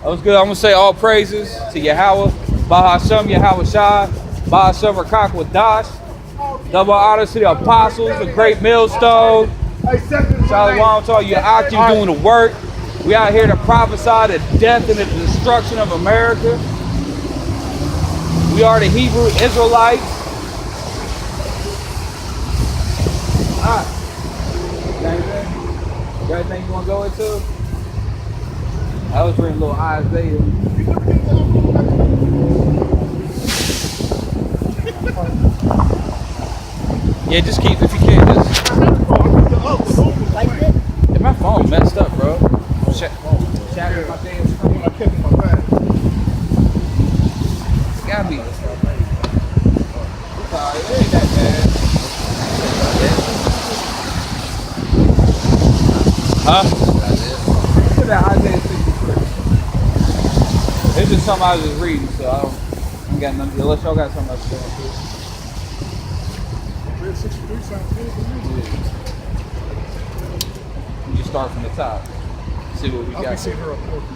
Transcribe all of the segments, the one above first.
That was good. I'm gonna say all praises to Yahweh, Bahashem, Yahweh Shai, Bahashem Rakak with Dash. Double honors to the apostles, the great millstone. Shalom to all you out there doing the work. We out here to prophesy the death and the destruction of America. We are the Hebrew Israelites. Alright. You got anything you want to go into? I was reading a little Isaiah. Yeah, just keep, if you can, just. Yeah, my phone messed up, bro. Shattered my damn screen. I kept my bag. It's gotta be. It ain't that bad. Huh? Look at that Isaiah 63. It's just something I was just reading, so I don't got nothing, unless y'all got something else to go into. 63 sounds good to me. You start from the top. See what we got. I can see her up north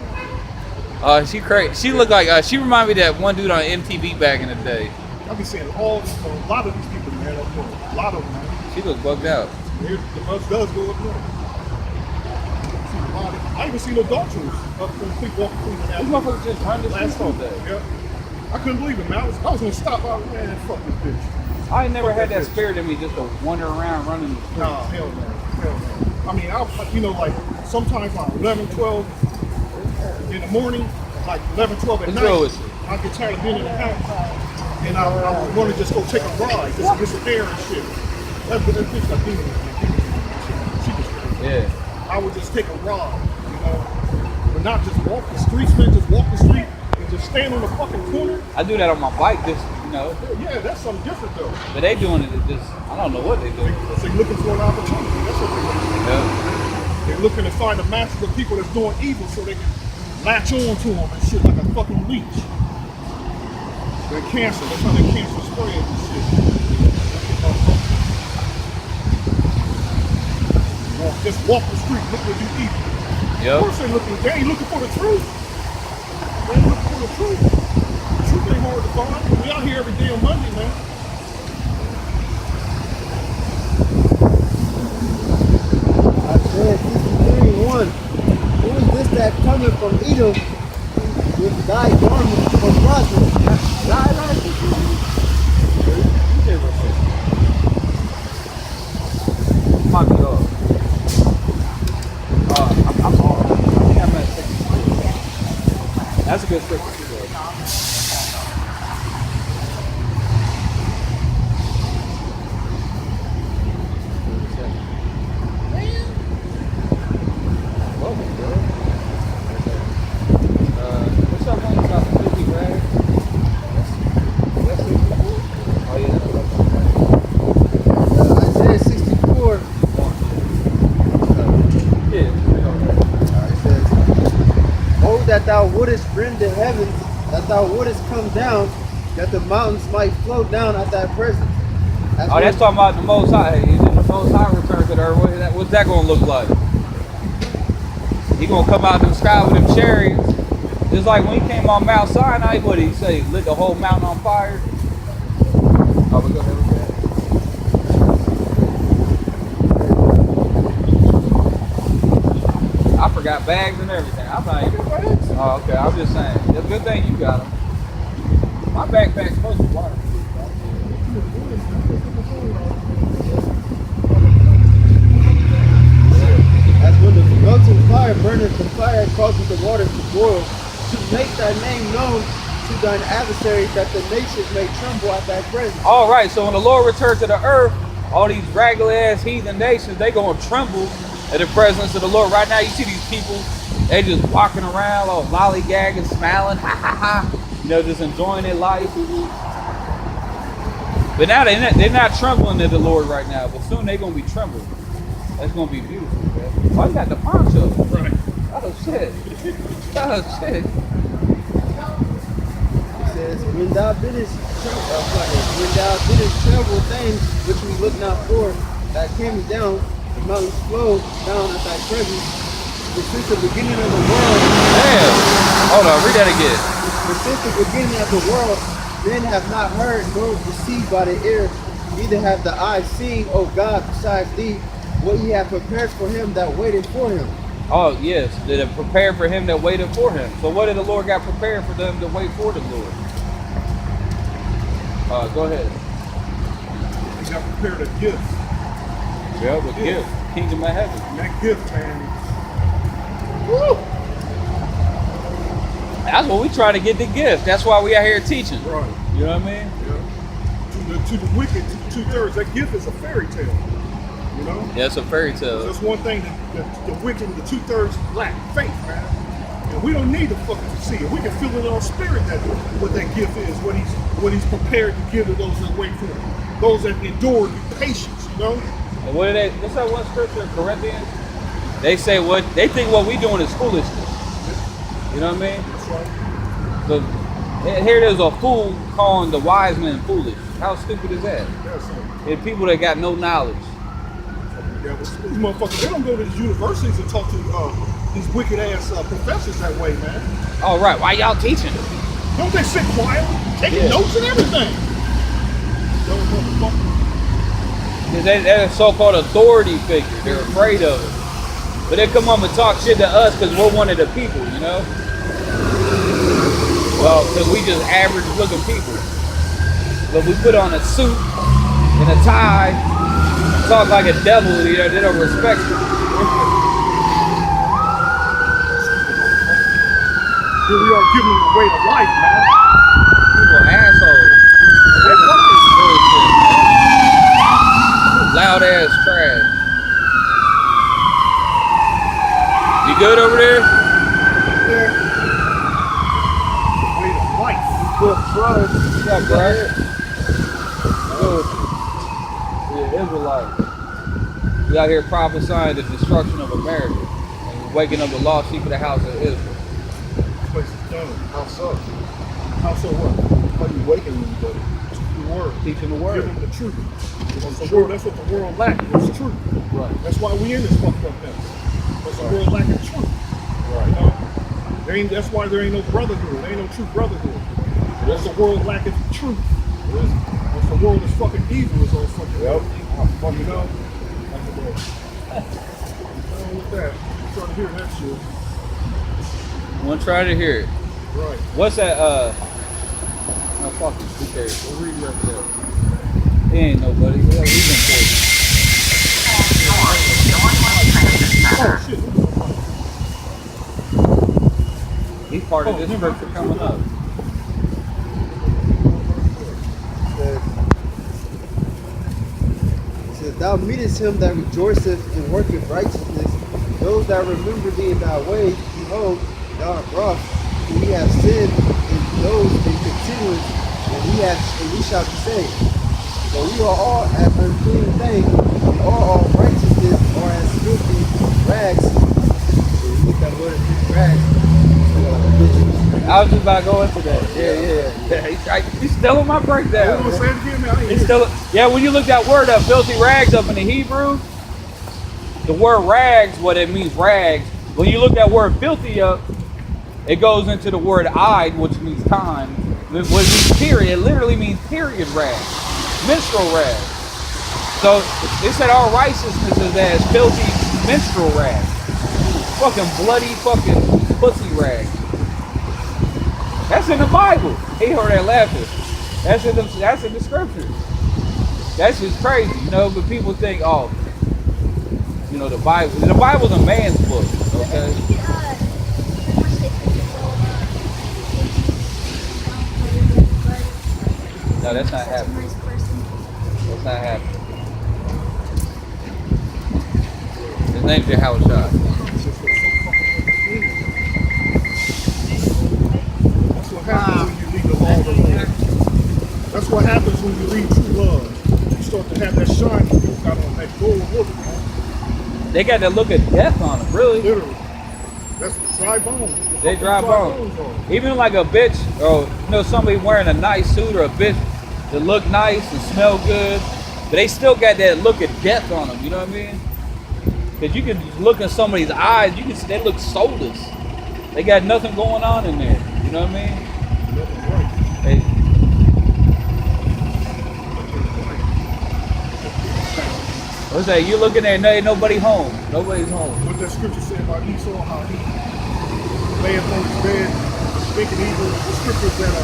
now. She crazy. She looked like she reminded me of that one dude on MTV back in the day. I've been seeing a lot of these people, man, up north. A lot of them, man. She looks bugged out. The bus does go up north. I even seen adulterers up from people walking through the These motherfuckers just turned this last all day. Yeah. I couldn't believe it, man. I was gonna stop out, man, fuck this bitch. I ain't never had that spirit in me just to wander around running the street. Nah, hell no. Hell no. I mean, like sometimes like 11, 12 in the morning, like 11, 12 at night, I get tired of being in the house. And I want to just go take a ride, just get some air and shit. That bitch got demons, man. She was crazy. Yeah. I would just take a ride, you know, but not just walk the streets, man. Just walk the street and just stand on the fucking corner. I do that on my bike, just Yeah, that's something different though. But they doing it just, I don't know what they do. They're looking for an opportunity. That's what they're looking for. Yeah. They're looking to find the masses of people that's doing evil so they can latch on to them and shit like a fucking leech. They're cancer. That's how their cancer spreads and shit. Just walk the street, look what you eat. Yep. Of course they ain't looking for the truth. They ain't looking for the truth. The truth ain't hard to find. We out here every day on Monday, man. Isaiah 63:1. Who is this that cometh from Edom with thy garment from Raza? Might be off. I'm off. I think I'm at 64. That's a good scripture too, though. What's up, man? About 50 grand? That's 64? Oh, yeah, that's Isaiah 64. It says, oh, that thou wouldest rend the heavens, that thou wouldest come down, that the mountains might flow down at thy presence. That's talking about the Most High. The Most High return to the earth. What's that going to look like? He going to come out of the sky with them chariots. Just like when he came on Mount Sinai, what did he say? Lit the whole mountain on fire? Oh, we go ahead. I forgot bags and everything. I'm not even. Oh, okay. I'm just saying. It's a good thing you got them. My backpack's supposed to be waterproof. As when the melting fire burneth the fire and causes the waters to boil, to make thy name known to thine adversaries, that the nations may tremble at thy presence. All right, so when the Lord returns to the earth, all these regular ass heathen nations, they gonna tremble at the presence of the Lord. Right now, you see these people, they just walking around, all lollygagging, smiling, ha ha ha, just enjoying their life. But now they're not trembling at the Lord right now, but soon they're gonna be trembling. That's gonna be beautiful, man. Oh, you got the poncho. Right. Oh shit. Oh shit. It says, when thou didst tremble things which we look not for, that came down, the mountains flow down at thy presence, but since the beginning of the world. Damn. Hold on, read that again. But since the beginning of the world, men have not heard nor received by the ear, neither have the eyes seen, O God, besides thee, what ye have prepared for him that waited for him. Oh, yes, that have prepared for him that waited for him. So what did the Lord got prepared for them to wait for the Lord? Go ahead. He got prepared a gift. Yeah, the gift. Kingdom of heaven. And that gift, man. Woo! That's what we try to get the gift. That's why we out here teaching. Right. You know what I mean? Yeah. To the wicked, to the 2/3, that gift is a fairy tale. You know? Yeah, it's a fairy tale. That's one thing that the wicked and the 2/3 lack faith, man. And we don't need to fucking see it. We can feel it in our spirit that what that gift is, what he's prepared to give to those that wait for him, those that endure with patience, you know? And what do they? What's that one scripture in Corinthians? They say they think what we doing is foolishness. You know what I mean? That's right. So here there's a fool calling the wise men foolish. How stupid is that? That's it. And people that got no knowledge. Yeah, but these motherfuckers, they don't go to these universities and talk to these wicked ass professors that way, man. All right, why y'all teaching? Don't they sit quietly, taking notes and everything? Those motherfuckers. Because they're a so-called authority figure. They're afraid of it. But they come up and talk shit to us because we're one of the people, you know? Well, because we just average looking people. But we put on a suit and a tie, talk like a devil, you know, they don't respect you. Here we are giving them away to life, man. People assholes. They fucking Bullshit, man. Loud ass trash. You good over there? there. Way to life. Good trust. What's up, bro? Good. Yeah, Israelites. We out here prophesying the destruction of America. And we're waking up the lost sheep of the house of Israel. This place is done. How so? How so what? How you waking anybody? The word. Teaching the word. Give them the truth. That's what the world lacks. It's truth. Right. That's why we in this fucked up mess. Because the world lacking truth. Right. You know? That's why there ain't no brotherhood. There ain't no true brotherhood. That's the world lacking truth. That's the world is fucking evil is all fucking Yep. you know? That's the world. What's wrong with that? I'm trying to hear that shit. One try to hear it. Right. What's that? No, fuck it. Who cares? We'll read it up there. He ain't nobody. He's important. Oh shit. He's part of this scripture coming up. It says, thou meetest him that rejoiceth and worketh righteousness, those that remember thee in thy ways, behold, thou art wroth, and we have sinned in those in continuance, and we shall be saved. For we are all as unclean things, and all our righteousness are as filthy rags. So you get that word rags. I was just about to go into that. Yeah. He's still in my breakdown. Say it again, man. I ain't It's hear still, when you look that word up, filthy rags up in the Hebrew, the word rags, what it means rags. When you look that word filthy up, it goes into the word "ide," which means time. What it means period. It literally means period rags, menstrual rags. So it said our righteousness is as filthy menstrual rags, fucking bloody fucking pussy rags. That's in the Bible. He heard that laughing. That's in the scriptures. That's just crazy, you know. But people think, oh, you know, the Bible's a man's book, okay? No, that's not happening. That's not happening. His name's Yahushua. That's what happens when you lead the law of the Lord. That's what happens when you read true love. You start to have that shine when you got on that gold wood, man. They got that look of death on them, really. Literally. That's dry bones. They dry bones. on. Even like a bitch, or you know, somebody wearing a nice suit, or a bitch that look nice and smell good, but they still got that look of death on them. You know what I mean? Because you can look in somebody's eyes, you can see they look soulless. They got nothing going on in there. You know what I mean? Hey. What's that? You looking at nobody home. Nobody's home. What that scripture said about Esau, how he lay upon his bed, thinking evil. The scripture that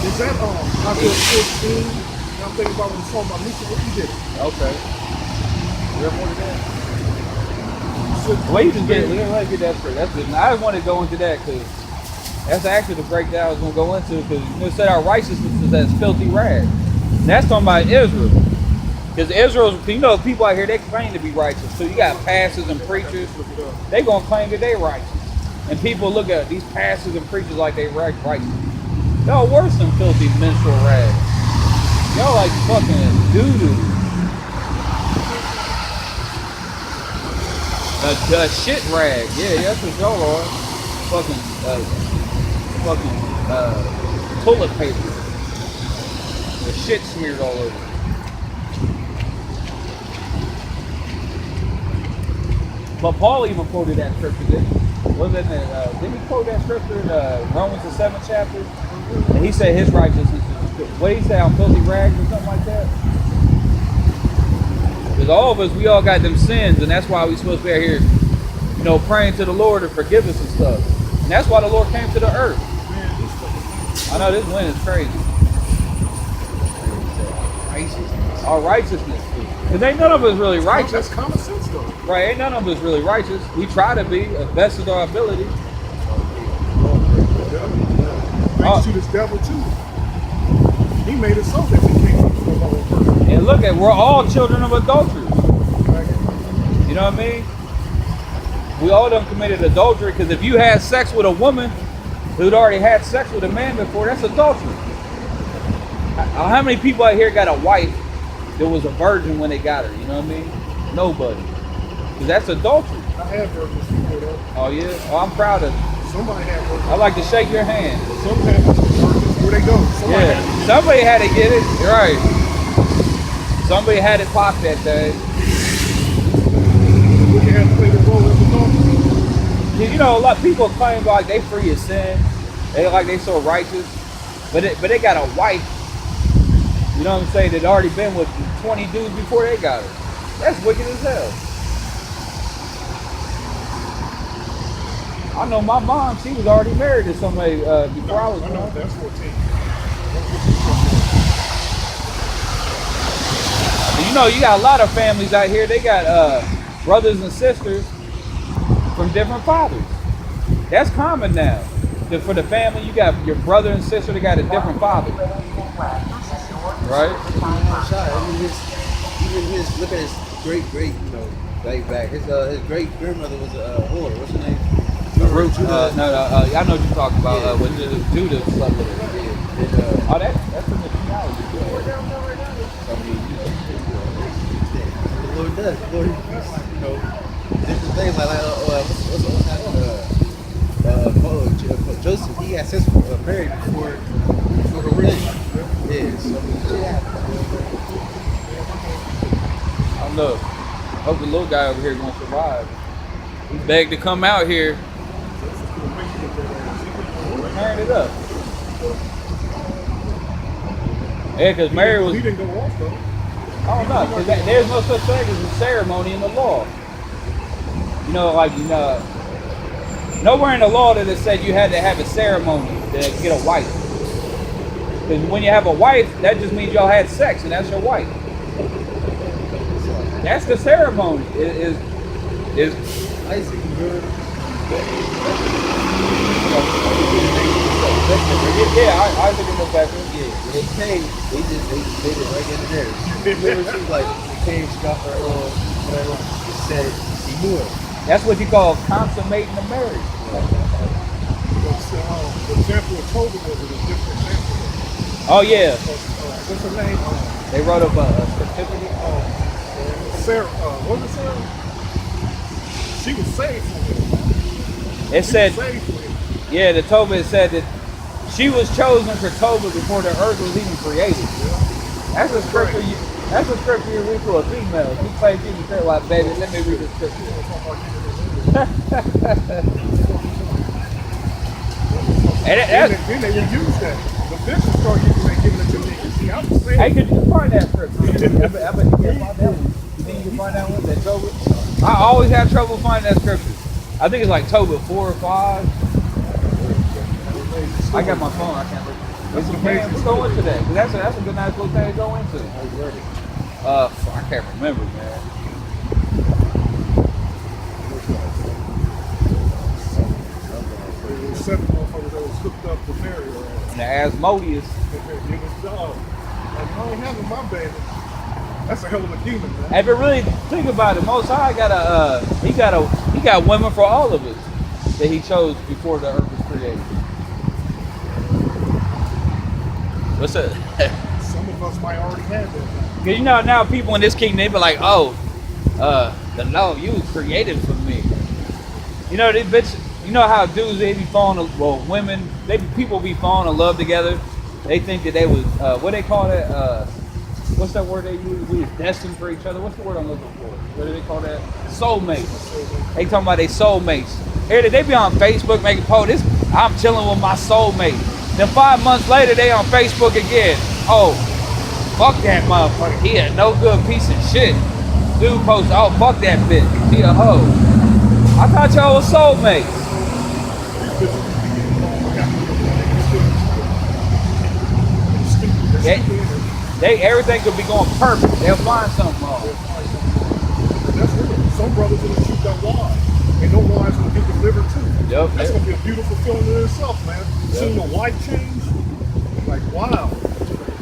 is that Isaiah 14. I'm thinking about when the song about Lisa, what he did. Okay. You ever wanted that? Well, you can get that for that's good. I just want to go into that because that's actually the breakdown I was going to go into because you said our righteousness is as filthy rags. And that's talking about Israel. Because Israel's, people out here, they claim to be righteous. So you got pastors and preachers, they going to claim that they righteous. And people look at these pastors and preachers like they righteous. Y'all worse than filthy menstrual rags. Y'all like fucking doo-doo. A shit rag. Yeah, that's what y'all are. Fucking toilet paper. The shit smeared all over. But Paul even quoted that scripture, didn't he? Didn't he quote that scripture in Romans the 7th chapter? And he said his righteousness is, what did he say, on filthy rags or something like that? Because all of us, we all got them sins, and that's why we supposed to be out here, praying to the Lord to forgive us and stuff. And that's why the Lord came to the earth. I know this wind is crazy. Our righteousness. Because ain't none of us really righteous. That's common sense, though. Right, ain't none of us really righteous. We try to be, as best of our ability. Thanks to this devil, too. He made it so that we can't do the whole person. And look we're all children of adultery. You know what I mean? We all done committed adultery because if you had sex with a woman who'd already had sex with a man before, that's adultery. How many people out here got a wife that was a virgin when they got her? You know what I mean? Nobody. Because that's adultery. I have virgins before, though. Oh, yeah? Oh, I'm proud of you. Somebody had virgins. I like to shake your hand. Some had virgins. Where they go? Somebody had to get it. You're right. Somebody had it pop that day. We had to play the role of adultery. A lot of people claim like they free of sin. They like they so righteous. But they got a wife, you know what I'm saying, that already been with 20 dudes before they got her. That's wicked as hell. I know my mom, she was already married to somebody before I was born. No, that's 14. You got a lot of families out here, they got brothers and sisters from different fathers. That's common now. For the family, you got your brother and sister that got a different father. Right? Even his, look at his great, back. His great grandmother was a whore. What's her name? I know what you're talking about. When Judah slept with her. Yeah. That's in the genealogy. The Lord does. The Lord, different things like Joseph. He had sex married before her wedding. Yeah. So shit happens. I don't know. I hope the little guy over here is gonna survive. He begged to come out here. Tearing it up. Yeah, because Mary was. He didn't go off though. I don't know, because there's no such thing as a ceremony in the law. Nowhere in the law that it said you had to have a ceremony to get a wife. Because when you have a wife, that just means y'all had sex, and that's your wife. That's the ceremony. Is Isaac, Isaac and Rebecca. Yeah, they came. They just made it right in there. Remember, she was like, came, she got her whatever. She said she knew it. That's what you call consummating the marriage. The example of Tobin was a different example. Oh yeah. What's her name? They wrote up a certificate. Sarah. What was it, Sarah? She was saved from him. It said, Saved from him. yeah, the Tobit said that she was chosen for Tobit before the earth was even created. That's a scripture you read to a female. You play you say, like, baby, let me read the scripture. And then they use that. The business start using that, giving it to niggas. See, I'm saying. Hey, could you find that scripture? I bet you can't find that one. You think you can find that one? That Tobit? I always have trouble finding that scripture. I think it's like Tobit 4 or 5. I got my phone. I can't look. Let's go into that. That's a good nice little thing to go into. I can't remember, man. Seven motherfuckers that was hooked up to Mary. And the Asmodeus. It was dog. Like, I ain't having my baby. That's a hell of a demon, man. If you really think about it, Most High he got women for all of us that he chose before the earth was created. What's up? Some of us might already have that. Cause you know now people in this kingdom they be like, oh, no, you was created for me. You know, this bitch. You know how dudes they be falling, well, women, people be falling in love together. They think that they was, what they call that? What's that word they use? We was destined for each other. What's the word I'm looking for? What do they call that? Soulmates. They talking about they soulmates. Here they be on Facebook making posts. I'm chilling with my soulmate. Then 5 months later they on Facebook again. Oh, fuck that motherfucker. He a no good piece of shit. Dude posts, oh fuck that bitch. He a hoe. I thought y'all was soulmates. Everything could be going perfect. They'll find something wrong. That's real. Some brothers will shoot that wives, and no wives will get delivered too. Yep. That's gonna be a beautiful feeling in itself, man. Yep. Seeing a wife change, like wow,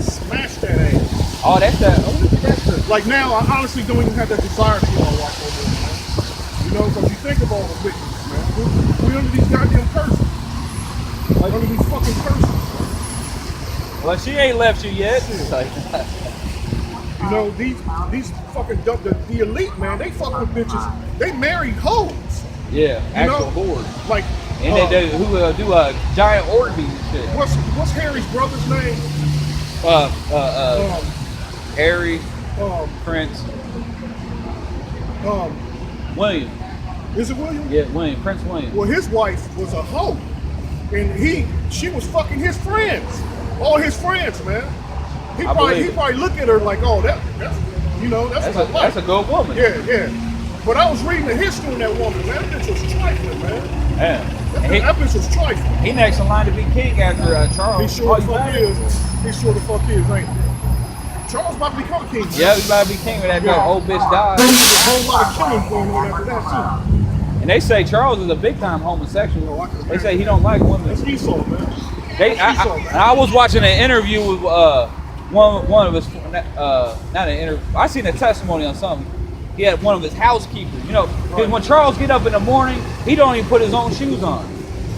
smash that ass. Oh, that's that. Like now, I honestly don't even have that desire to get my wife over there, man. You know, because you think of all the wickedness, man. We're under these goddamn curses. Like under these fucking curses. Well, she ain't left you yet. You know, these fucking the elite, man, they fuck with bitches. They marry hoes. Yeah, You actual know? whores. Like, And they do giant orgies and shit. what's Harry's brother's name? Harry, Um, Prince, um, William. is it William? Yeah, William, Prince William. Well, his wife was a hoe, and she was fucking his friends, all his friends, man. He probably look at her like, oh, that's That's a good woman. Yeah. But I was reading the history of that woman, man. That bitch was trifling, man. Yeah. That bitch was trifling. He next in line to be king after Charles. He sure the fuck is. He sure the fuck is, ain't he? Charles about to become king. Yeah, he's about to be king when that old bitch died. There's a whole lot of killing going on after that, too. And they say Charles is a big time homosexual. They say he don't like women. That's Esau, man. I was watching an interview with one of his, not an interview. I seen a testimony on something. He had one of his housekeepers. You know, because when Charles get up in the morning, he don't even put his own shoes on.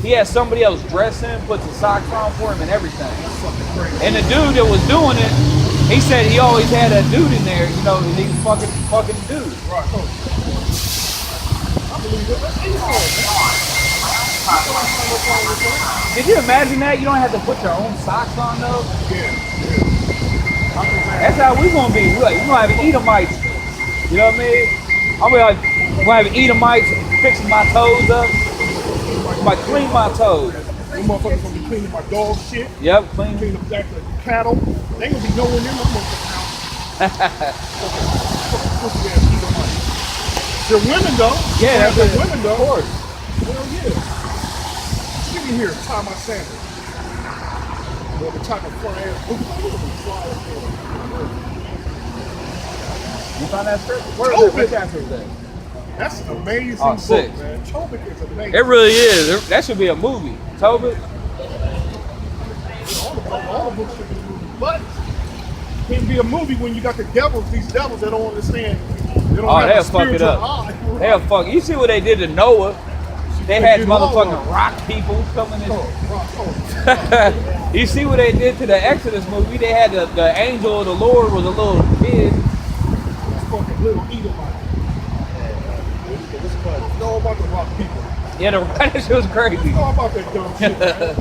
He has somebody else dress him, puts his socks on for him and everything. And the dude that was doing it, he said he always had a dude in there, you know, and he was fucking dude. Right. I believe it. That's Esau, man. Did you imagine that? You don't have to put your own socks on though? Yeah. That's how we gonna be. We gonna have Edomites. You know what I mean? I'm gonna have Edomites fixing my toes up. Like clean my toes. Them motherfuckers gonna be cleaning my dog shit. Yep, clean. Cleaning up back the cattle. They gonna be knowing them motherfuckers out. Pussy ass Edomites. They're women though. Yeah, they're women though. Of course. Hell yeah. Give me here, tie my sandals. Or the type of fly ass. You find that script? Where is it? Which chapter is that? That's an amazing book, 6. man. Tobit is amazing. It really is. That should be a movie. Tobit. All the books should be movies. But it can be a movie when you got these devils that don't understand. They don't have They'll a fuck it spiritual up. eye. They'll fuck. You see what they did to Noah? They had did all motherfucking of it. rock people coming in. Oh. You see what they did to the Exodus movie? They had the angel of the Lord was a little kid. Fucking little Edomite. You know about the rock people. Yeah, that shit was crazy. You know about that dumb shit, man.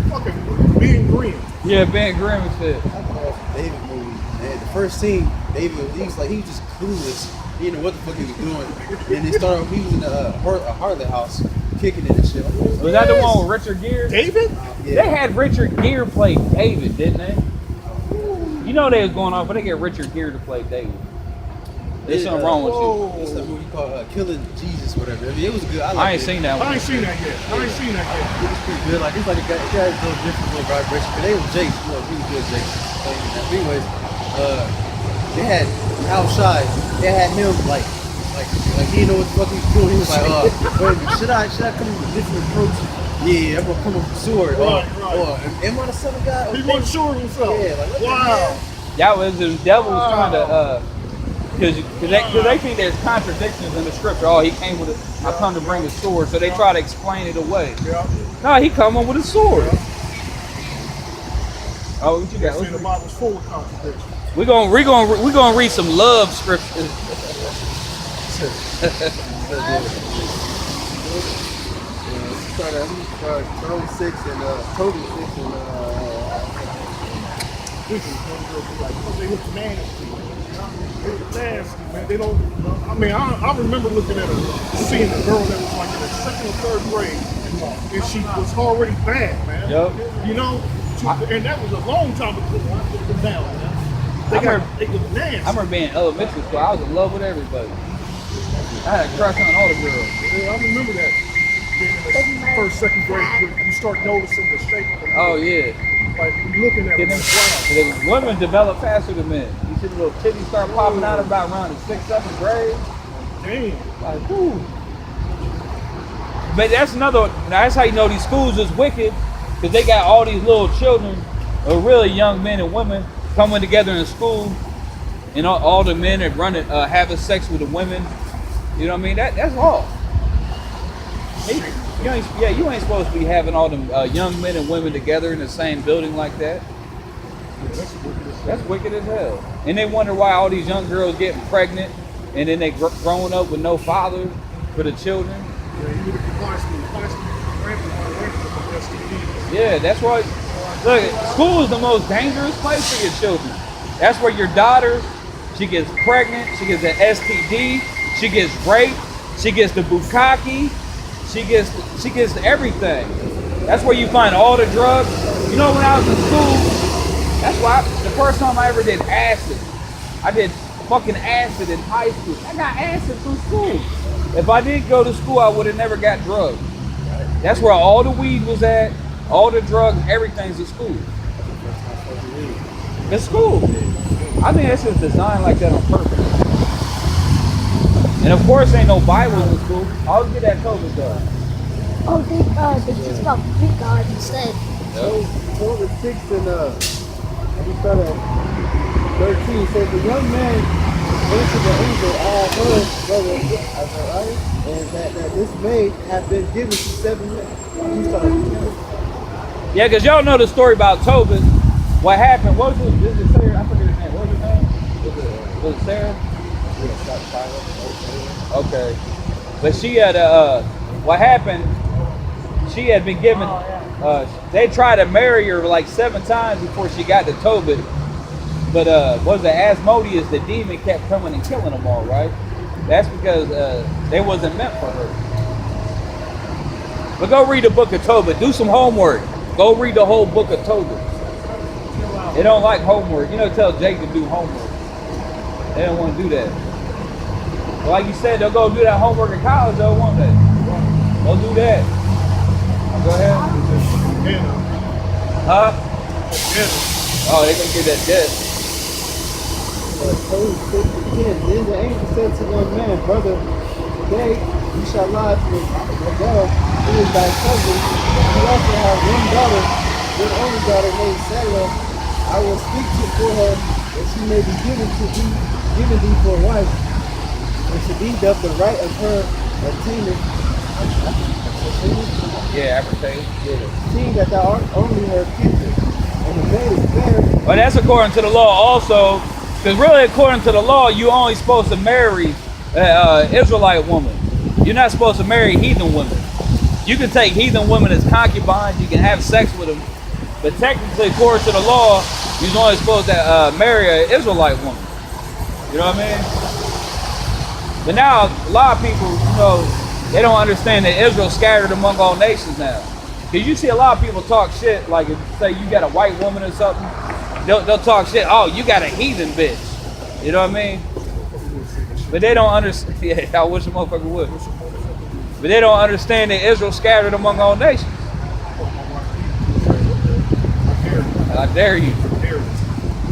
Fucking being green. Yeah, Ben Grimm and shit. David movie. Man, the first scene, David, he was just clueless. He didn't know what the fuck he was doing. And they started, he was in a harlot house. kicking it and shit. Was that the one with Richard Gere? David? They had Richard Gere play David, didn't they? You know they was going off, but they get Richard Gere to play David. There's something wrong with you. It's a movie called Killing Jesus, whatever. I mean, it was good. I ain't seen that one. I ain't seen that yet. It was pretty good. Like it's like it had a little different little vibration. But they was Jason, really good Jason. But anyways, they had outside. They had him like he didn't know what the fuck he was doing. He was like, wait, should I come with a different approach? Yeah, I'm gonna come with a sword. Right. Am I the son of God? He wasn't sure of himself. Yeah, like wow. That was the devil was trying to because they think there's contradictions in the scripture. Oh, he came with a, I come to bring a sword, so they try to explain it away. Yeah. No, he coming with a sword. Oh, what you got? The Bible's full of contradictions. We're gonna read some love scriptures. Charlie 6 and Toby 6 and They look nasty. They look nasty, man. They don't. I mean, I remember looking at seeing a girl that was like in the second or third grade, and she was already bad, man. Yep. You know, and that was a long time ago. Now, they look nasty. I remember being in elementary school. I was in love with everybody. I had a crush on all the girls. Yeah, I remember that. Being in the first, second grade, you start noticing the shape of the Oh yeah. Like you looking at them, wow. The women develop faster than men. You see the little titties start popping out about around the 6th, 7th grade. Damn. Like, whoo. But that's how you know these schools is wicked, because they got all these little children, or really young men and women, coming together in school, and all the men are running, having sex with the women. You know what I mean? That's all. You ain't supposed to be having all them young men and women together in the same building like that. That's wicked as hell. And they wonder why all these young girls getting pregnant, and then they growing up with no father for the children. Yeah, that's why. Look, school is the most dangerous place for your children. That's where your daughter, she gets pregnant, she gets an STD, she gets raped, she gets the bukkake. She gets everything. That's where you find all the drugs. You know, when I was in school, that's why the first time I ever did acid, I did fucking acid in high school. I got acid through school. If I didn't go to school, I would have never got drugs. That's where all the weed was at, all the drugs, everything's at school. It's school. I think that's just designed like that on purpose. And of course, ain't no Bible in school. I'll get that COVID though. Oh, they just about Greek God instead. So the 6 and we start at 13 says the young man answered the angel, brother, and that this maid had been given to 7 men. Yeah, because y'all know the story about Tobit. What happened? What was it? This is Sarah. I forget her name. What was her name? Was it Sarah? Okay, but she had what happened? She had been given. They tried to marry her like 7 times before she got to Tobit. But was it Asmodeus, the demon, kept coming and killing them all, right? That's because they wasn't meant for her. But go read the book of Tobit. Do some homework. Go read the whole book of Tobit. They don't like homework. You know, tell Jake to do homework. They don't want to do that. But like you said, they'll go do that homework in college, though, won't they? They'll do that. Go ahead. Huh? Oh, they gonna get that debt. Then the angel said to the young man, brother, today you shall lie to the girl who is thy cousin. You also have one daughter, your only daughter named Sarah. I will speak to her that she may be given thee for a wife. And to thee doth the right of her obtaineth. Yeah, appertain. Yeah. Seeing that thou art only her future, and the maid is fair. Well, that's according to the law also, because really according to the law, you're only supposed to marry an Israelite woman. You're not supposed to marry heathen women. You can take heathen women as concubines, you can have sex with them, but technically according to the law, you're only supposed to marry an Israelite woman. You know what I mean? But now, a lot of people, you know, They don't understand that Israel's scattered among all nations now. Because you see a lot of people talk shit, like if say you got a white woman or something, they'll talk shit, oh, you got a heathen bitch. You know what I mean? But they don't understand, yeah, I wish a motherfucker would. But they don't understand that Israel's scattered among all nations. I dare you.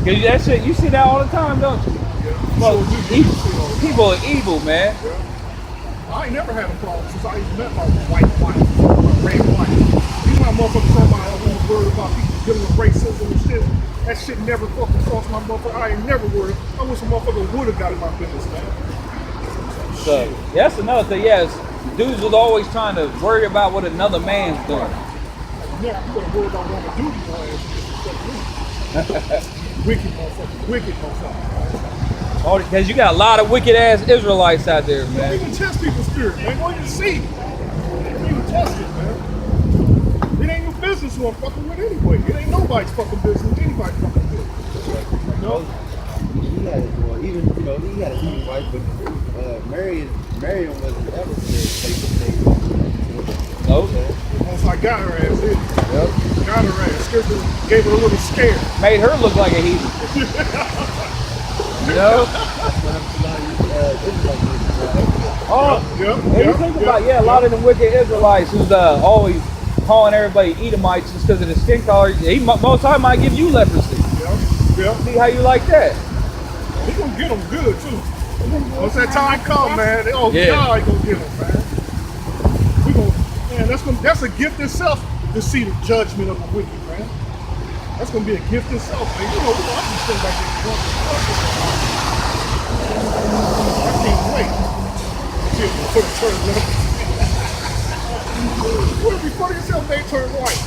Because that shit, you see that all the time, don't you? Well, people are evil, man. I ain't never had a problem since I even met my white wife, my red wife. Even my motherfuckers on my own word about people dealing with racism and shit. That shit never fucking crossed my motherfucker. I ain't never worried. I wish a motherfucker would have got in my business, man. So, yeah, that's another thing. Yes, dudes was always trying to worry about what another man's doing. Yeah, you better worry about what I'm doing, wicked motherfucker, wicked motherfucker. Oh, because you got a lot of wicked ass Israelites out there, man. Don't even test people's spirit, man. Go ahead and see. Don't even test it, man. It ain't your business who I'm fucking with anyway. It ain't nobody's fucking business. Anybody's fucking business. You know? He had it, well, even, you know, he had a human wife, but Marion wasn't ever face to face. Nope. Once I got her ass in. Yep. Got her ass. Scared her, gave her a little scare. Made her look like a heathen. You know? Oh, and you think about, a lot of them wicked Israelites who's always calling everybody Edomites just because of the skin color. He most time might give you leprosy. Yeah. See how you like that? He gonna get them good too. Once that time come, man, God gonna get them, man. We gonna, man, that's a gift itself to see the judgment of the wicked, man. That's gonna be a gift itself, man. You know, I can stand back there and I can't wait. Put a turn left. What if you put yourself, they turn white?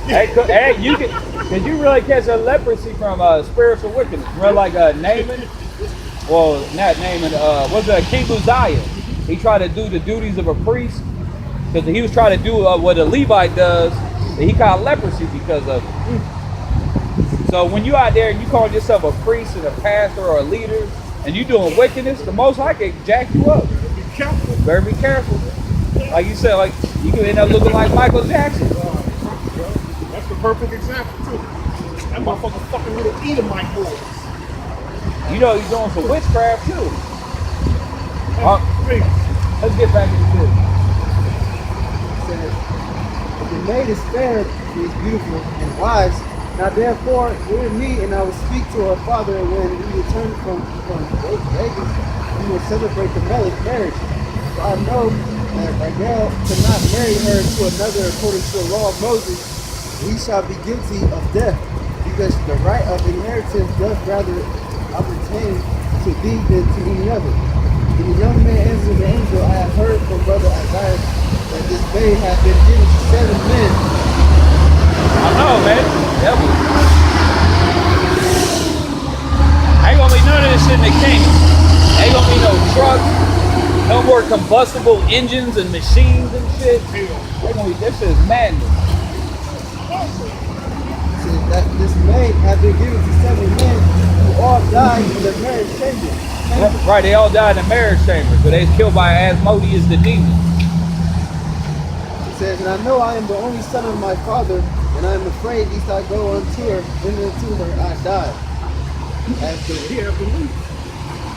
Hey, you did you really catch a leprosy from spiritual wickedness? Remember, like Naaman? Well, not Naaman. Was King Uzziah? He tried to do the duties of a priest because he was trying to do what a Levite does. And he caught leprosy because of it. So when you out there and you call yourself a priest and a pastor or a leader, and you doing wickedness, the Most High can jack you up. Be careful. Better be careful. Like you said, like you can end up looking like Michael Jackson. That's the perfect example too. That motherfucker fucking little Edomite boys. You know he's doing some witchcraft too. Hey, Let's get back into this. If the maid is fair, she is beautiful and wise. Now therefore, hear me, and I will speak to her father when he returns from Vegas. We will celebrate the marriage. For I know that Raguel cannot marry her to another according to the law of Moses. He shall be guilty of death, because the right of inheritance does rather appertain to thee than to any other. And the young man answered the angel, I have heard from brother Isaiah that this maid hath been given to 7 men. I know, man. Ain't gonna be none of this shit in the kingdom. Ain't gonna be no trucks, no more combustible engines and machines and shit. Ain't gonna be, this shit is madness. Says that this maid hath been given to 7 men who all died in the marriage chamber. Right, they all died in the marriage chamber, so they was killed by Asmodeus the demon. It says, and I know I am the only son of my father, and I am afraid lest I go unto her, and unto her I die. After he had belief.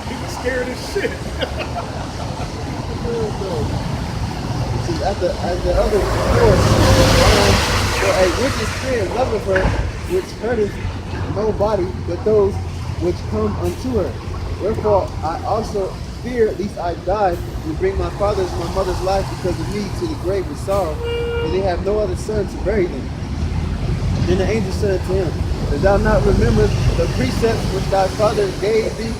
He was scared as shit. as the other four, for a wicked spirit loveth her, which hurteth nobody but those which come unto her. Wherefore I also fear lest I die and bring my father's and my mother's life because of me to the grave with sorrow, for they have no other son to bury them. Then the angel said to him, dost thou not remember the precepts which thy father gave thee?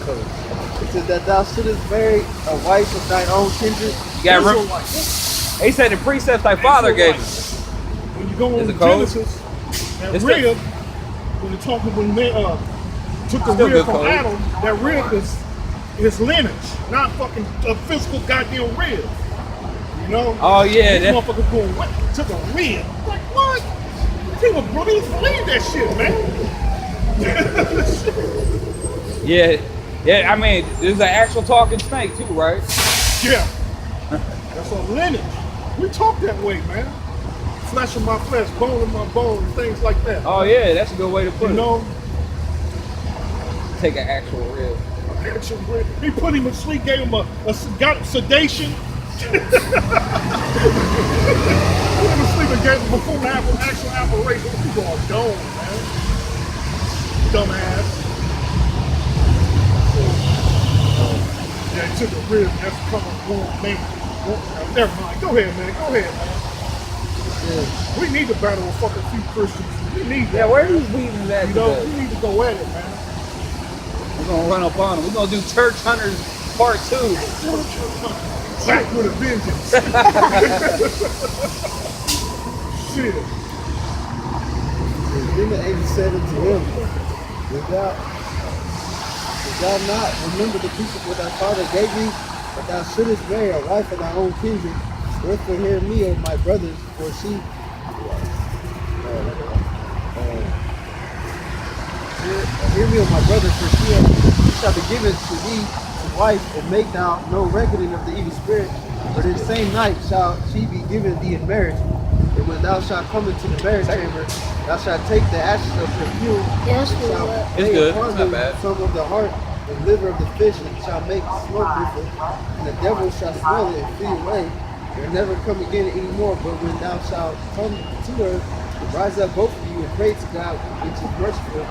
It says that thou shouldest marry a wife of thine own kindred. You gotta remember, he said the precepts thy father gave him. When you go on Genesis, that rib, when you're talking when they took the rib from Adam, that rib is lineage, not fucking a physical goddamn rib. You know? Oh yeah, this motherfucker going what? Took a rib. Like what? People believe that shit, man. Yeah, I mean, there's an actual talking snake too, right? Yeah. That's our lineage. We talk that way, man. Flesh of my flesh, bone of my bone, and things like that. Oh yeah, that's a good way to put You it. know, Take an actual rib. he put him to sleep, gave him got sedation. Put him to sleep and gave him before the actual operation. You go on dome, man. Dumbass. Yeah, he took a rib. That's coming one man. Never mind. Go ahead, man. Go ahead, man. Yeah. We need to battle a fucking few Christians. We need that. Yeah, where are man. these heathens at You know, today? we need to go at it, man. We're gonna run up on them. We're gonna do Church Hunters Part 2. Back with a vengeance. Shit. Then the angel said unto him, Wilt thou not remember the people which thy father gave thee, that thou shouldest marry a wife of thy own kindred? Wherefore hear me, O my brothers, for she hear me, O my brothers, for she shall be given to thee to wife, and make thou no reckoning of the evil spirit. But in the same night shall she be given thee in marriage. And when thou shalt come into the marriage chamber, thou shalt take the ashes of perfume, Yes, and shalt Lord. It's lay good. upon It's not them bad. some of the heart and liver of the fish, and shall make smoke with it. And the devil shall smell it and flee away, and never come again anymore. But when thou shalt come to her, rise up both of you and pray to God, which is merciful,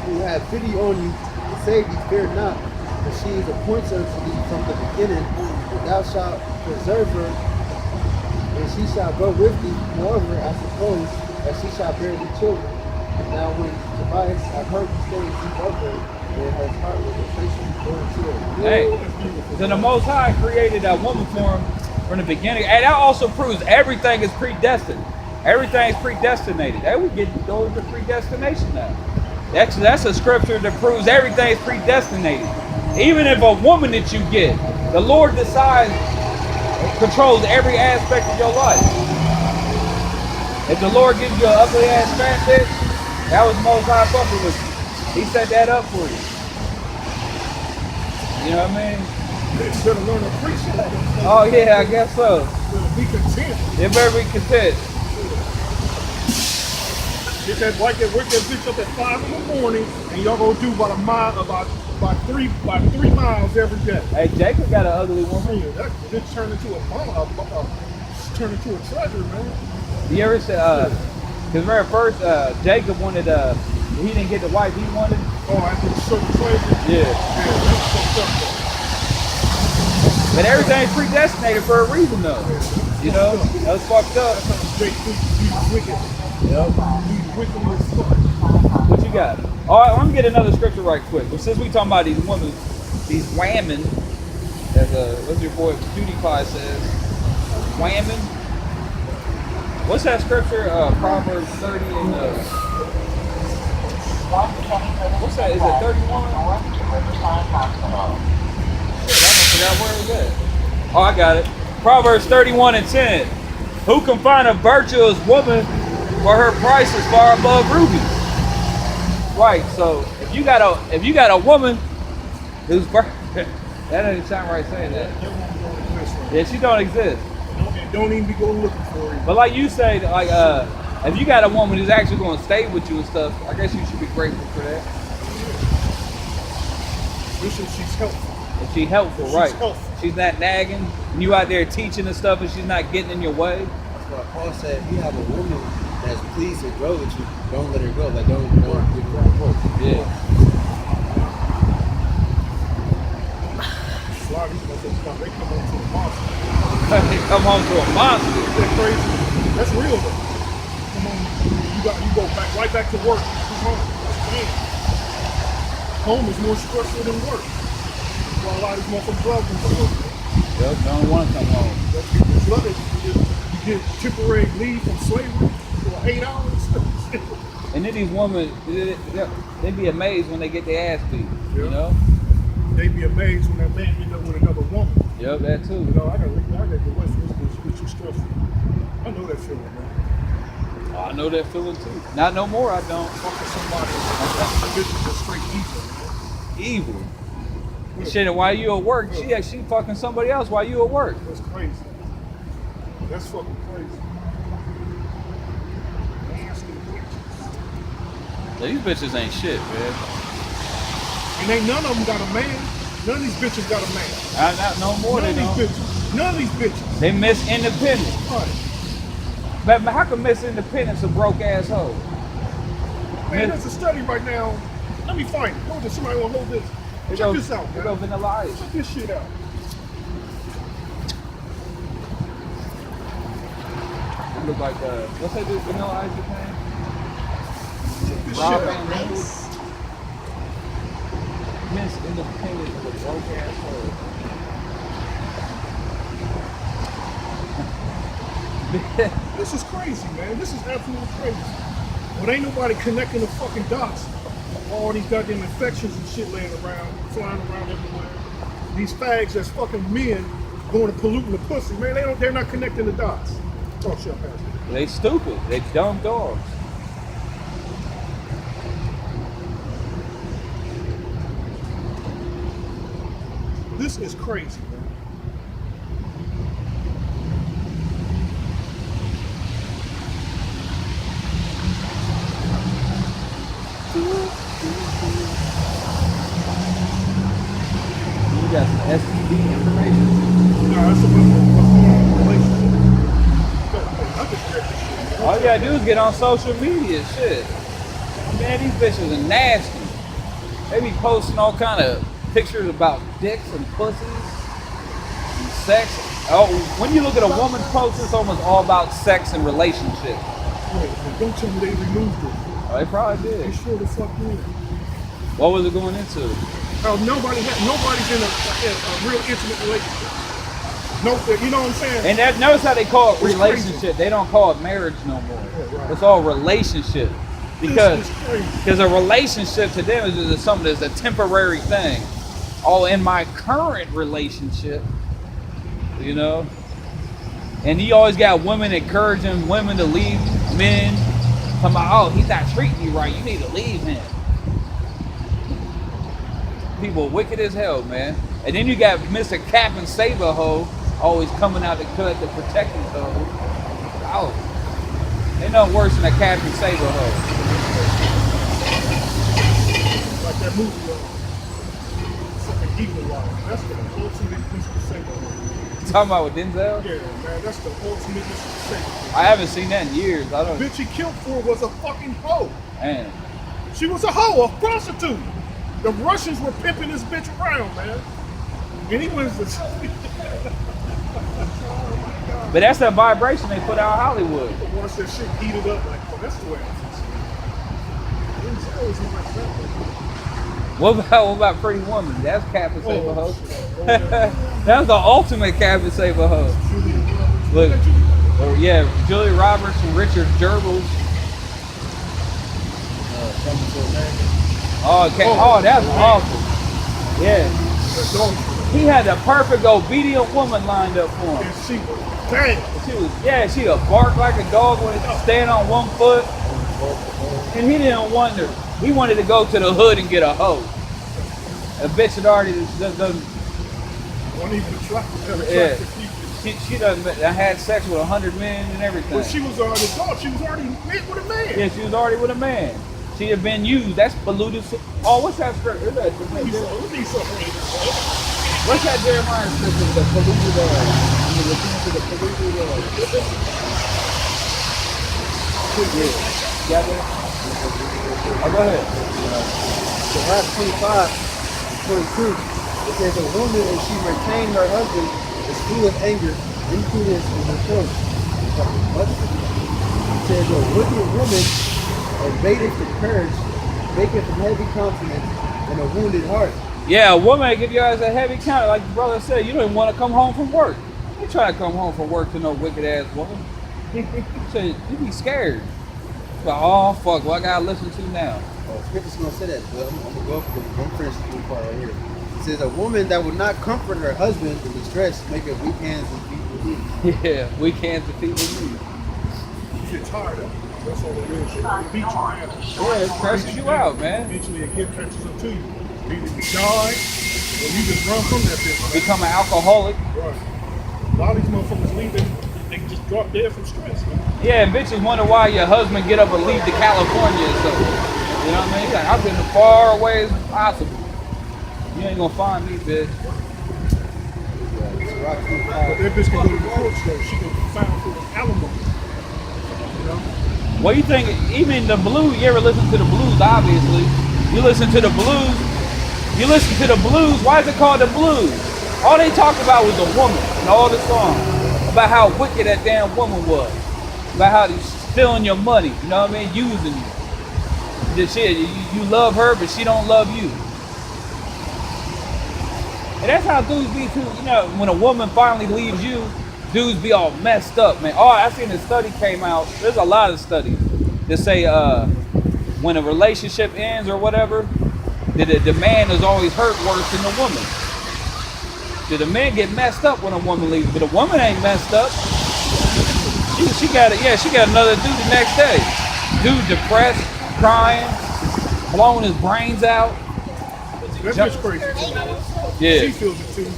who have pity on you and save thee. Fear not, for she is appointed unto thee from the beginning, and thou shalt preserve her, and she shall go with thee. Moreover, I suppose that she shall bear thee children. And now when Tobias had heard these things, he loved her, and her heart was impatient for her children. Hey, then the Most High created that woman for him from the beginning. And that also proves everything is predestined. Everything is predestinated. Hey, we get those to predestination now. That's a scripture that proves everything is predestinated. Even if a woman that you get, the Lord decides, controls every aspect of your life. If the Lord gives you an ugly ass fat bitch, that was Most High fucking with you. He set that up for you. You know what I mean? You better learn to appreciate that. Oh yeah, I guess so. Better be content. You better be content. Get that white that work that bitch up at 5 in the morning, and y'all gonna do about a mile, about 3 miles every day. Hey, Jacob got an ugly woman. Man, that bitch turned into turned into a treasure, man. You ever said, because very first, Jacob wanted, he didn't get the wife he wanted. Oh, after the certain slavery? Yeah. Yeah, that's fucked up though. But everything's predestinated for a reason though. You know, that was fucked up. That's how Jake he's wicked. Yep. He's wicked as fuck. What you got? All right, let me get another scripture right quick. But since we talking about these women, these whamming, as what's your boy PewDiePie says, whamming. What's that scripture? Proverbs 30 and what's that? Is it 31? Shit, I forgot where it was at. Oh, I got it. Proverbs 31 and 10. Who can find a virtuous woman, for her price is far above rubies? Right. So if you got a woman who's that doesn't sound right saying that. Yeah, she don't exist. And don't even be going looking for it. But like you say, like if you got a woman who's actually going to stay with you and stuff, I guess you should be grateful for that. Listen, she's helpful. If she's helpful, She's right? helpful. She's not nagging. And you out there teaching and stuff, and she's not getting in your way. That's why Paul said, if you have a woman that's pleased to grow with you, don't let her go. Like, don't give her a quote. Yeah. A lot of these motherfuckers, they come home to a monster. They come home to a monster. They're crazy. That's real though. Come on, you go back right back to work. Come home. Man. Home is more stressful than work. That's why a lot of these motherfuckers love them for work. Yep, they don't want to come home. It's love it. You get temporary leave from slavery for 8 hours. And then these women, they be amazed when they get their ass beat. You Yeah. know? They be amazed when that man end up with another woman. Yep, that too. You know, I got the West which is stressful. I know that feeling, man. I know that feeling too. Not no more, I don't. Fucking somebody. That bitch is just straight evil, man. Evil. Shit, and while you at work, she fucking somebody else while you at work. That's crazy. That's fucking crazy. Nasty bitches. These bitches ain't shit, man. And ain't none of them got a man. None of these bitches got a man. Not no more None than of these bitches. None of these bitches. They miss independence. Right. But how can Miss Independence a broke asshole? Man, there's a study right now. Let me find it. Hold this. Somebody want to hold this. Check this out, They man. go Vanilla Ice. Check this shit out. It look like what's that dude Vanilla Ice thing? Check this Rob shit Van out. Winkle. Miss Independence is a broke asshole. This is crazy, man. This is absolutely crazy. But ain't nobody connecting the fucking dots. All these goddamn infections and shit laying around, flying around everywhere. These fags that's fucking men going to polluting the pussy, man. They're not connecting the dots. Oh shit, man. They stupid. They dumb dogs. This is crazy, man. You got some STD information. No, that's a relationship. I just read this shit. All you gotta do is get on social media, shit. Man, these bitches are nasty. They be posting all kind of pictures about dicks and pussies and sex. Oh, when you look at a woman's post, it's almost all about sex and relationships. Wait, don't tell me they removed it. Oh, they probably They did. sure the fuck did. What was it going into? Oh, nobody's in a real intimate relationship. No, you know what I'm saying? And that, notice how they call it It's relationship. crazy. They don't call it marriage no more. Yeah, right. It's all relationship. Because This is crazy. a relationship to them is just something that's a temporary thing. Oh, in my current relationship, you know? And he always got women encouraging women to leave men. Talking about, oh, he's not treating you right. You need to leave him. People wicked as hell, man. And then you got Mr. Cap and Saber Ho always coming out to cut to protect his hoe. Oh, ain't nothing worse than a Cap and Saber Ho. Like that movie, fucking Evil Law. That's the ultimate Mr. Saber. Talking about with Denzel? Yeah, man, that's the ultimate Mr. Saber. I haven't seen that in years. I The don't. bitch he killed for was a fucking hoe. Man, She was a hoe, a prostitute. The Russians were pimping this bitch around, man. And he was the. but that's that vibration they put out of Hollywood. Once that shit heated up, like, oh, that's the way I feel. Denzel was like that. What about Pretty Woman? That's Cap and Saber Ho. yeah. That's the ultimate Cap and Saber Ho. Look, oh, yeah, Julia Roberts and Richard Gerbils. Oh, okay. Oh, that's awful. Yeah. He had the perfect obedient woman lined up for him. And she was bang. She would bark like a dog when it's stand on one foot. And he didn't wonder. He wanted to go to the hood and get a hoe. A bitch had already done. Won't even attractive Yeah. people. She done had sex with 100 men and everything. But she was already dog. She was already met with a man. Yeah, she was already with a man. She had been used. That's polluted. Oh, what's that script? What's that? Let me something. What's that Jeremiah scripture? The polluted the return to the polluted Yeah. Got that? Oh, go ahead. So Acts 25, 22, it says a woman, if she retained her husband, is full of anger, impudence, and reproach. What? It says a wicked woman abateth the courage, maketh a heavy countenance, and a wounded heart. Yeah, a woman give you guys a heavy counter. Like the brother said, you don't even want to come home from work. You try to come home from work to no wicked ass woman. So you be scared. But oh fuck, what I gotta listen to now? Oh, Scripture's gonna say that, but I'm gonna go for the one finish the part right here. It says a woman that would not comfort her husband in distress, maketh weak hands and feet weak. Yeah, weak hands and people need. You get tired of it. That's all it is. It beats you, man. Yeah, it stresses you out, man. Eventually it catches up to you. Either you die, or you just run from that bitch. Man. Become an alcoholic. Right. A lot of these motherfuckers leaving they just drop dead from stress, man. Yeah, and bitches wonder why your husband get up and leave to California and stuff. You know what I mean? He's like, I've been as far away as possible. You ain't gonna find me, bitch. But that bitch can go to the courts though. She can be found for alimony. You know? What do you think? Even the blues. You ever listen to the blues? Obviously, you listen to the blues. You listen to the blues. Why is it called the blues? All they talked about was the woman and all the songs about how wicked that damn woman was, about how she's stealing your money. You know what I mean? Using you. The shit. You love her, but she don't love you. And that's how dudes be too. You know, when a woman finally leaves you, dudes be all messed up, man. Oh, I seen a study came out. There's a lot of studies that say when a relationship ends or whatever, that the man is always hurt worse than the woman. That the man get messed up when a woman leaves, but a woman ain't messed up. She got it. Yeah, she got another dude the next day. Dude depressed, crying, blowing his brains out. That's just crazy. Yeah. She feels it too.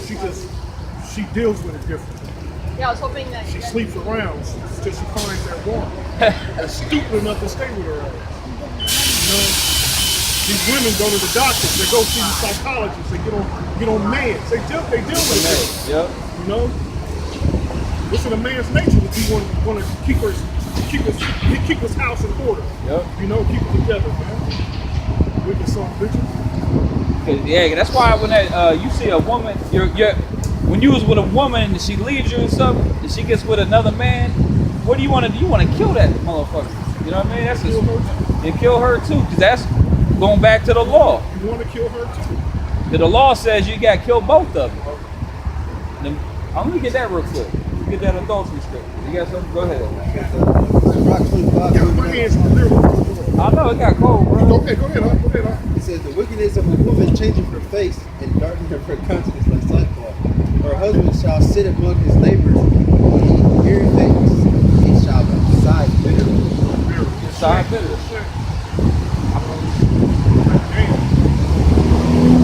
She deals with it differently. Yeah, I was hoping that She sleeps around till she finds that woman that's stupid enough to stay with her. You know, these women go to the doctors, they go see the psychologists, they get on meds, they deal with it. Yep. You know, it's in a man's nature to be want to keep his house in order. Yep. You know, keep it together, man. With the song, bitches. Yeah, that's why when you see a woman, when you was with a woman and she leaves you and stuff, and she gets with another man, what do you want to do? You want to kill that motherfucker. You know what I mean? That's just, you kill her too, because that's going back to the law. You want to kill her too. The law says you got to kill both of them. I'm gonna get that real quick. Get that adultery script. You got something? Go ahead. Got my hands on the lyrical. I know it got cold, bro. Go ahead, go ahead. It says the wickedness of a woman changing her face and darkening her countenance like sackcloth. Her husband shall sit among his neighbors, he hearing things, he shall sigh bitterly. Sigh bitterly.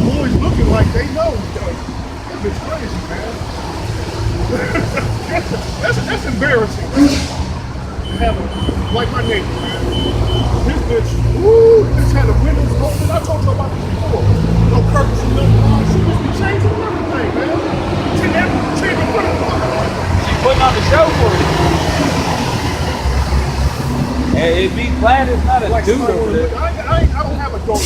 Boys looking like they know. It's crazy, man. that's embarrassing, man. Have like my neighbor, man. This bitch, this had a windows open. I told you about this before. No curtains and nothing. She must be changing everything, man. Changing She's putting on the show for you. And it be glad it's not a like dude somebody over wanna there. look. I don't have a daughter.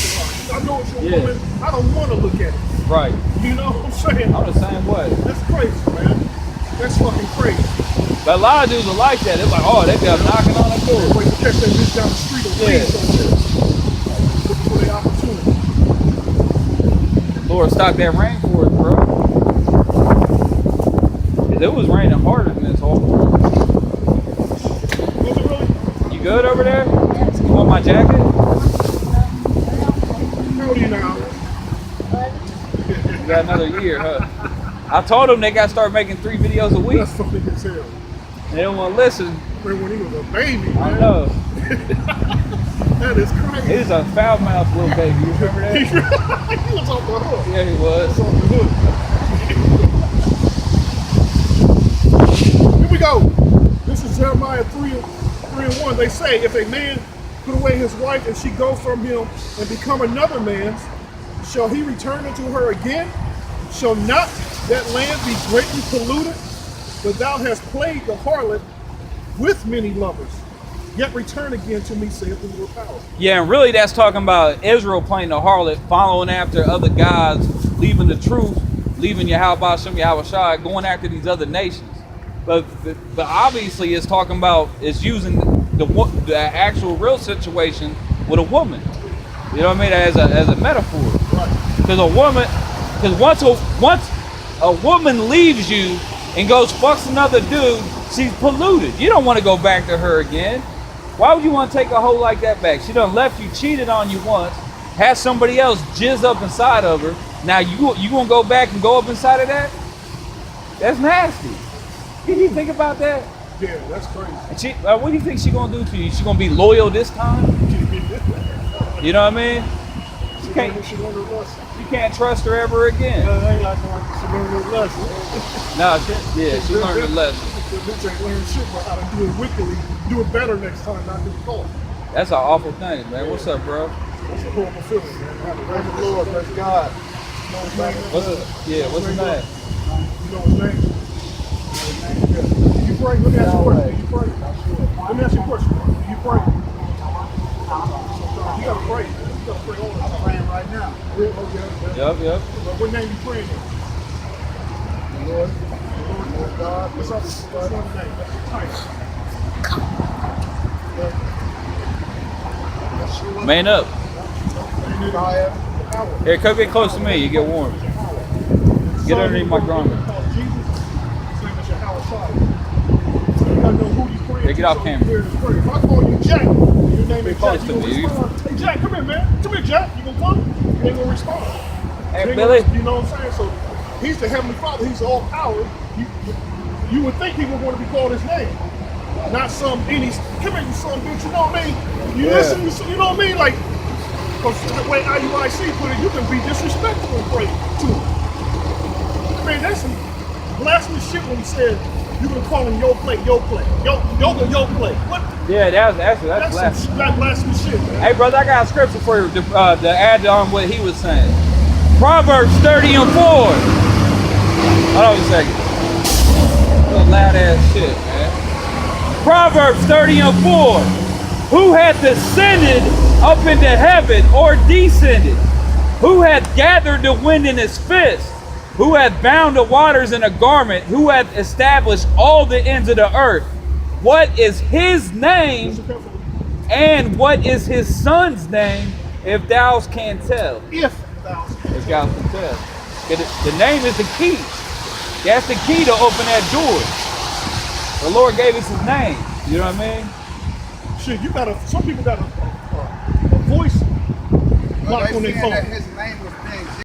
I know it's your woman. I don't want to look at it. Right. You know what I'm saying? I'm the same way. That's crazy, man. That's fucking crazy. But a lot of dudes are like that. They're like, oh, they got knocking on the door. Wait to catch that bitch down the street on looking for the opportunity. Lord, stop that rain for us, bro. 'Cause it was raining harder than this whole morning. Was it really? You good over there? You want my jacket? How old are you now? You got another year, huh? I told them they got to start making 3 videos a week. That's funny as hell. They don't want to listen. Man, when he was a baby, man. I know. That is crazy. He's a foul mouthed little baby. You remember that? He was off the hook. Yeah, he was. Off the hook. Here we go. This is Jeremiah 3:1. They say, if a man put away his wife and she go from him and become another man's, shall he return unto her again? Shall not that land be greatly polluted? But thou hast played the harlot with many lovers. Yet return again to me, saith the Lord power. Yeah, and really that's talking about Israel playing the harlot, following after other gods, leaving the truth, leaving Yahweh Shai, going after these other nations. But obviously it's talking about, it's using the actual real situation with a woman. You know what I mean? As a metaphor. Right. Because once a woman leaves you and goes fucks another dude, she's polluted. You don't want to go back to her again. Why would you want to take a hoe like that back? She done left you, cheated on you once, had somebody else jizz up inside of her. Now you gonna go back and go up inside of that? That's nasty. Did you think about that? Yeah, that's crazy. And what do you think she gonna do to you? She gonna be loyal this time? You know what I mean? She learned her lesson. You can't trust her ever again. She learned her lesson. No, she learned a lesson. The bitch ain't learned shit but how to do it wickedly, do it better next time, not do it cold. That's an awful thing, man. What's up, bro? That's a horrible feeling, man. Have a Praise regular the Lord, praise God. You know his name? What's his name? You know his name? Do you pray? Let me ask you a question. Do you pray? Let me ask you a question. Do you pray? You gotta pray. You gotta pray all the time. I'm praying right now. Yep. But what name you praying in? Lord, Lord God. What's up? What's your name? That's your title. Man up. Fire. Here, come get close to me. You get warm. Get underneath my garment. Jesus. His name is Yahweh. You gotta know who you praying Hey, get off so camera. you hear this prayer. If I call you Jack, your name is close Jack, to you gonna me. respond. Hey Jack, come here, man. Come here, Jack. You gonna come? They gonna respond. Hey, They Billy. gonna, you know what I'm saying? So he's the Heavenly Father. He's all power. You would think he would want to be called his name. Not some any. Come here, you son of a bitch. You know what I mean? You listen. You know what I mean? Like, because the way IUIC put it, you can be disrespectful and pray to him. Man, that's some blasphemous shit when he said you gonna call him your plate. Yoga, your plate. What? Yeah, that's That's blasphemy. some blasphemous shit, man. Hey, brother, I got a scripture for you to add on what he was saying. Proverbs 30 and 4. Hold on a second. Little loud ass shit, man. Proverbs 30 and 4. Who hath ascended up into heaven or descended? Who hath gathered the wind in his fist? Who hath bound the waters in a garment? Who hath established all the ends of the earth? What is his name? And what is his son's name, if thou can tell? If thou If thou can tell. The name is the key. That's the key to open that door. The Lord gave us his name. You know what I mean? some people got a voice Well, lock they on their saying phone. that his name was